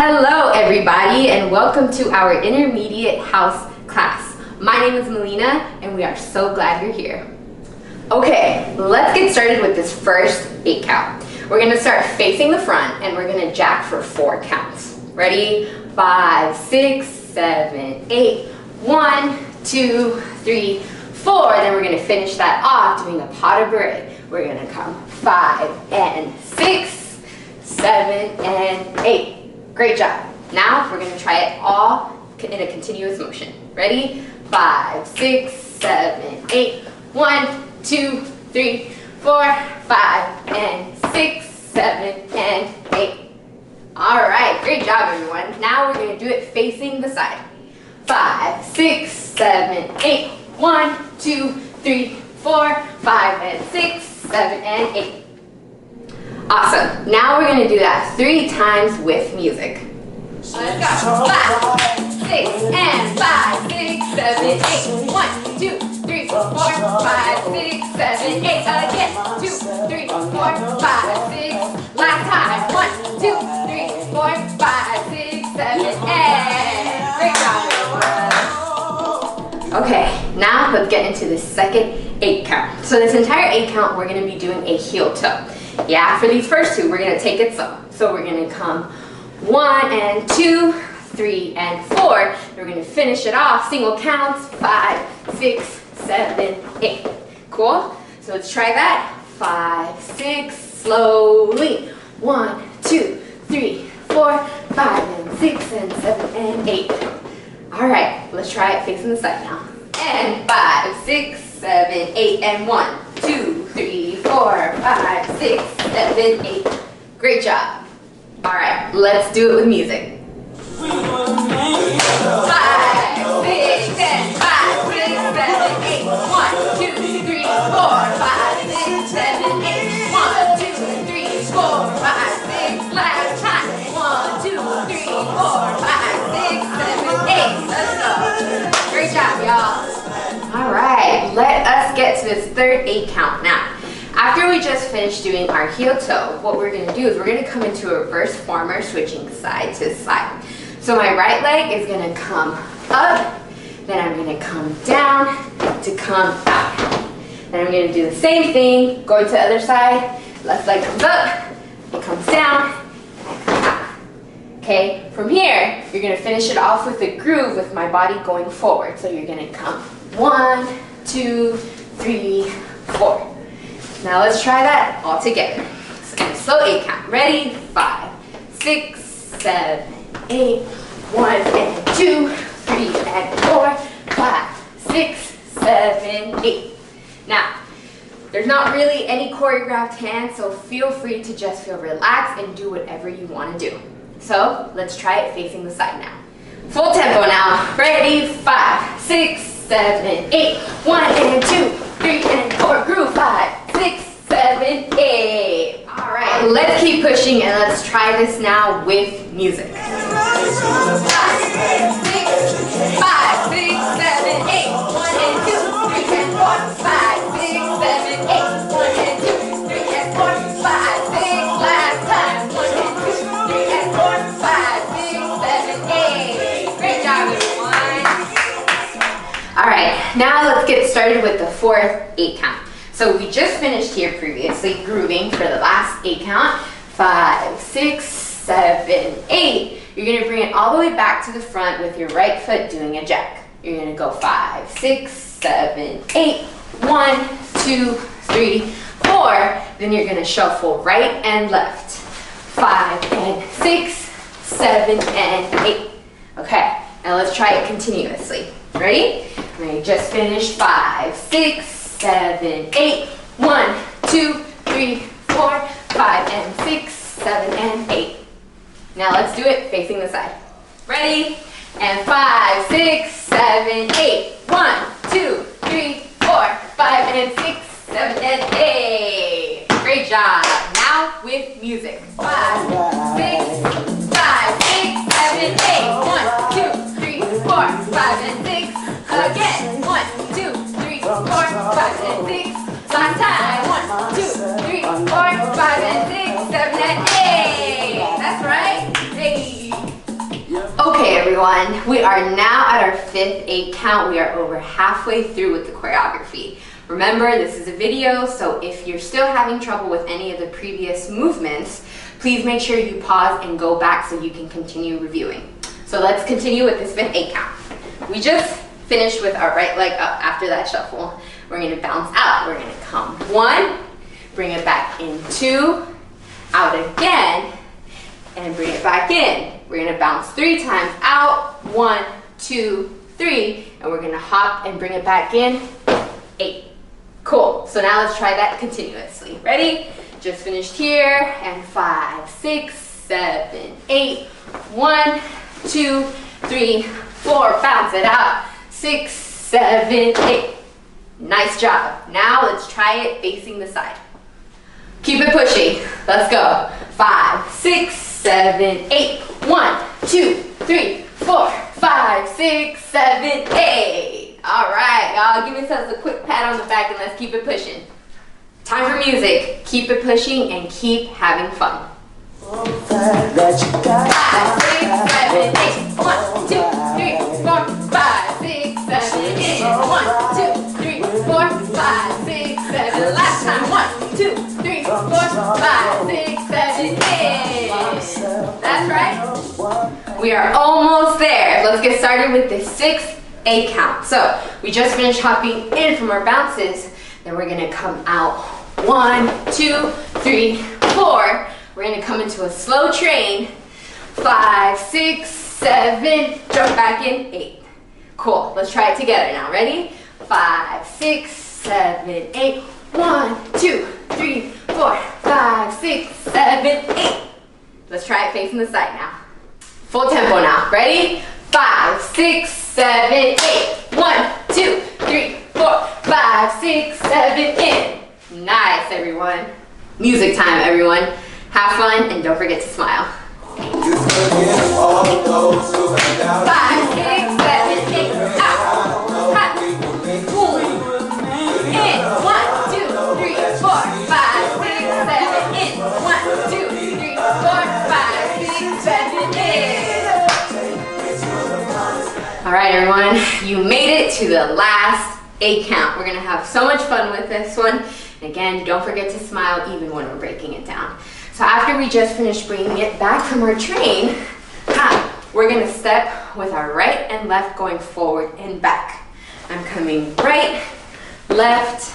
Hello everybody and welcome to our intermediate house class. My name is Melina and we are so glad you're here. Okay, let's get started with this first 8 count. We're going to start facing the front and we're going to jack for 4 counts. Ready? 5, 6, 7, 8. 1, 2, 3, 4. Then we're going to finish that off doing a pas de bourrée. We're going to come 5 and 6, 7 and 8. Great job. Now we're going to try it all in a continuous motion. Ready? 5, 6, 7, 8. 1, 2, 3, 4, 5 and 6, 7 and 8. Alright, great job everyone. Now we're going to do it facing the side. 5, 6, 7, 8. 1, 2, 3, 4, 5 and 6, 7 and 8. Awesome. Now we're going to do that 3 times with music. Let's go. 5, 6 and 5, 6, 7, 8. 1, 2, 3, 4, 5, 6, 7, 8. Again. 2, 3, 4, 5, 6. Last time. 1, 2, 3, 4, 5, 6, 7, 8. Great job, everyone. Okay, now let's get into the second 8 count. So this entire 8 count, we're going to be doing a heel toe. Yeah, for these first 2, we're going to take it slow. So we're going to come 1 and 2, 3 and 4. We're going to finish it off, single counts, 5, 6, 7, 8. Cool? So let's try that. 5, 6, slowly. 1, 2, 3, 4, 5 and 6 and 7 and 8. All right, let's try it facing the side now. And 5, 6, 7, 8 and 1, 2, 3, 4, 5, 6, 7, 8. Great job. All right, let's do it with music. 5, 6 and 5, 6, 7, 8. 1, 2, 3, 4, 5, 6, 7, 8. 1, 2, 3, 4, 5, 6. Last time. 1, 2, 3, 4, 5, 6, 7, 8. Let's go. Great job, y'all. All right, let us get to this third 8 count now. After we just finished doing our heel toe, what we're going to do is we're going to come into a reverse former, switching side to side. So my right leg is going to come up, then I'm going to come down to come out. Then I'm going to do the same thing, going to the other side. Left leg comes up, it comes down, and I come out. Okay, from here, you're going to finish it off with a groove with my body going forward. So you're going to come 1, 2, 3, 4. Now let's try that all together. And slow 8 count. Ready? 5, 6, 7, 8. 1 and 2, 3 and 4, 5, 6, 7, 8. Now, there's not really any choreographed hands, so feel free to just feel relaxed and do whatever you want to do. So let's try it facing the side now. Full tempo now. Ready? 5, 6, 7, 8. 1 and 2, 3 and 4. Groove. 5, 6, 7, 8. All right, let's keep pushing and let's try this now with music. 5, 6, 7, 8. 1 and 2, 3 and 4. 5, 6, 7, 8. 1 and 2, 3 and 4. 5, 6. Last time. 1 and 2, 3 and 4. 5, 6, 7, 8. Great job, everyone. All right, now let's get started with the fourth 8 count. So we just finished here previously grooving for the last 8 count. 5, 6, 7, 8. You're going to bring it all the way back to the front with your right foot doing a jack. You're going to go 5, 6, 7, 8. 1, 2, 3, 4. Then you're going to shuffle right and left. 5 and 6, 7 and 8. Okay, now let's try it continuously. Ready? We just finished 5, 6, 7, 8. 1, 2, 3, 4, 5 and 6, 7 and 8. Now let's do it facing the side. Ready? And 5, 6, 7, 8. 1, 2, 3, 4, 5 and 6, 7 and 8. Great job. Now with music. 5, 6, 5, 6, 7, 8. 1, 2, 3, 4, 5 and 6. Again. 1, 2, 3, 4, 5 and 6. Last time. 1, 2, 3, 4, 5 and 6, 7 and 8. That's right. Hey. everyone. We are now at our 5th 8 count. We are over halfway through with the choreography. Remember, this is a video, so if you're still having trouble with any of the previous movements, please make sure you pause and go back so you can continue reviewing. So let's continue with this 5th 8 count. We just finished with our right leg up after that shuffle. We're going to bounce out. We're going to come 1, bring it back in 2, out again, and bring it back in. We're going to bounce 3 times out, 1, 2, 3, and we're going to hop and bring it back in, 8. Cool. So now let's try that continuously. Ready? Just finished here, and 5, 6, 7, 8. 1, 2, 3, 4. Bounce it out. 6, 7, 8. Nice job. Now let's try it facing the side. Keep it pushing. Let's go. 5, 6, 7, 8. 1, 2, 3, 4, 5, 6, 7, 8. All right, y'all. Give yourselves a quick pat on the back and let's keep it pushing. Time for music. Keep it pushing and keep having fun. 5, 6, 7, 8. 1, 2, 3, 4, 5, 6, 7, 8. 1, 2, 3, 4, 5, 6, 7. Last time. 1, 2, 3, 4, 5, 6, 7, 8. That's right. We are almost there. Let's get started with the 6th 8 count. So we just finished hopping in from our bounces. Then we're gonna come out 1, 2, 3, 4. We're gonna come into a slow train. 5, 6, 7. Jump back in. 8. Cool. Let's try it together now. Ready? 5, 6, 7, 8. 1, 2, 3, 4, 5, 6, 7, 8. Let's try it facing the side now. Full tempo now. Ready? 5, 6, 7, 8. 1, 2, 3, 4, 5, 6, 7, 8. Nice, everyone. Music time, everyone. Have fun and don't forget to smile. 5, 6, 7, 8. Out. Boom. In. 1, 2, 3, 4, 5, 6, 7, in. 1, 2, 3, 4, 5, 6, 7, in. All right, everyone, you made it to the last 8 count. We're gonna have so much fun with this one. And again, don't forget to smile even when we're breaking it down. So after we just finished bringing it back from our train, we're gonna step with our right and left going forward and back. I'm coming right, left,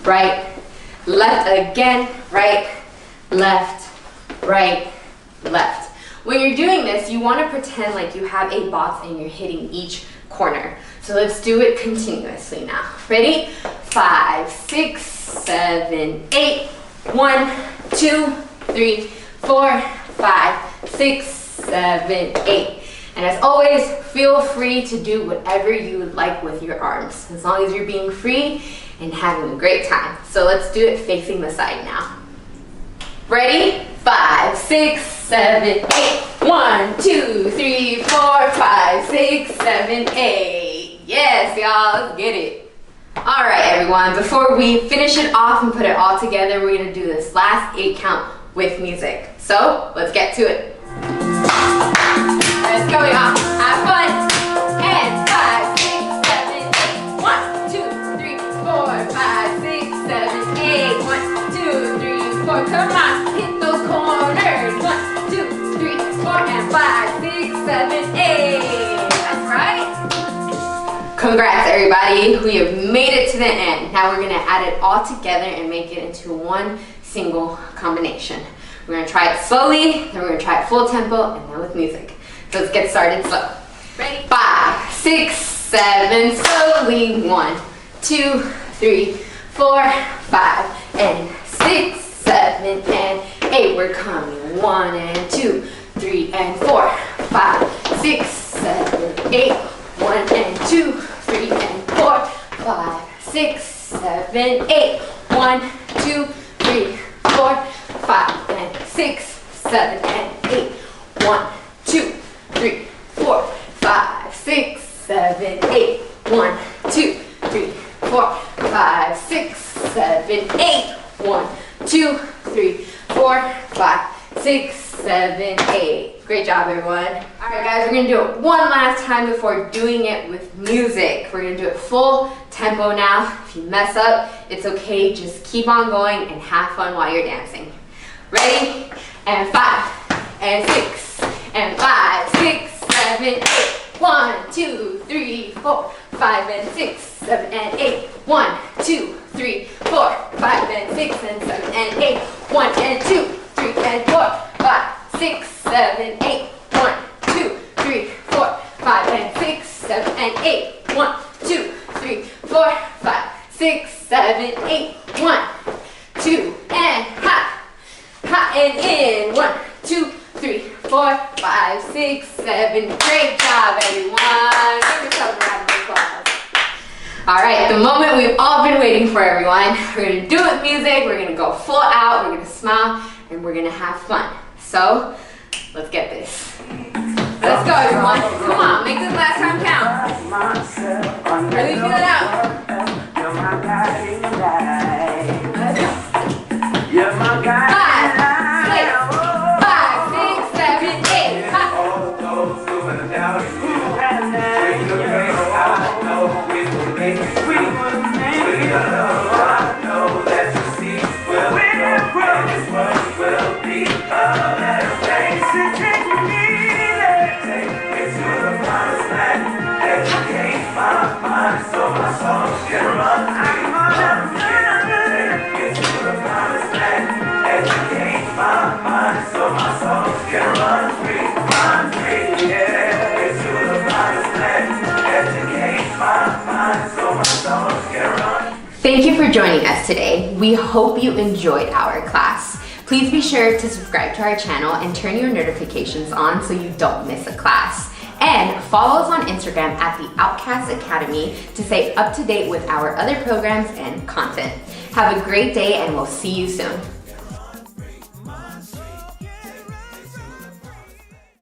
left again, right, left, left. When you're doing this, you want to pretend like you have a box and you're hitting each corner. So let's do it continuously now. Ready? 5, 6, 7, 8. 1, 2, 3, 4, 5, 6, 7, 8. And as always, feel free to do whatever you would like with your arms, as long as you're being free and having a great time. So let's do it facing the side now. Ready? 5, 6, 7, 8. 1, 2, 3, 4, 5, 6, 7, 8. Yes, y'all, let's get it. All right, everyone, before we finish it off and put it all together, we're gonna do this last 8 count with music. So let's get to it. Let's go, y'all. Have fun. And 5, 6, 7, 8. 1, 2, 3, 4, 5, 6, 7, 8. 1, 2, 3, 4. Come on, hit those corners. 1, 2, 3, 4, and 5, 6, 7, 8. That's right. Congrats, everybody. We have made it to the end. Now we're gonna add it all together and make it into one single combination. We're gonna try it slowly, then we're gonna try it full tempo, and then with music. So let's get started slow. Ready? 5, 6, 7, slowly. 1, 2, 3, 4, 5, and 6, 7, and 8. We're coming 1 and 2, 3 and 4, 5, 6, 7, 8. 1 and 2, 3 and 4, 5, 6, 7, 8. 1, 2, 3, 4, 5, and 6, 7, and 8. 1, 2, 3, 4, 5, 6, 7, 8. 1, 2, 3, 4, 5, 6, 7, 8. 1, 2, 3, 4, 5, 6, 7, 8. Great job, everyone. Alright guys, we're gonna do it one last time before doing it with music. We're gonna do it full tempo now. If you mess up, it's okay. Just keep on going and have fun while you're dancing. Ready? And 5, and 6, and 5, 6, 7, 8. 1, 2, 3, 4, 5, and 6, 7, and 8. 1, 2, 3, 4, 5, and 6, and 7, and 8. 1, and 2, 3, and 4, 5, 6, 7, 8. 1, 2, 3, 4, 5, and 6, 7, and 8. 1, 2, 3, 4, 5, 6, 7, 8. 1, 2, and hop, hop and in. 1, 2, 3, 4, 5, 6, 7. Great job, everyone. Give yourself a round of applause. All right, the moment we've all been waiting for, everyone. We're gonna do it with music. We're gonna go full out. We're gonna smile, and we're gonna have fun. So, let's get this. Let's go, everyone. Come on, make this last time count. Really feel it out. Let's go. 5, 6, 7, 8. Hop. Thank you for joining us today. We hope you enjoyed our class. Please be sure to subscribe to our channel and turn your notifications on so you don't miss a class. And follow us on Instagram at the Outkast Academy to stay up to date with our other programs and content. Have a great day and we'll see you soon.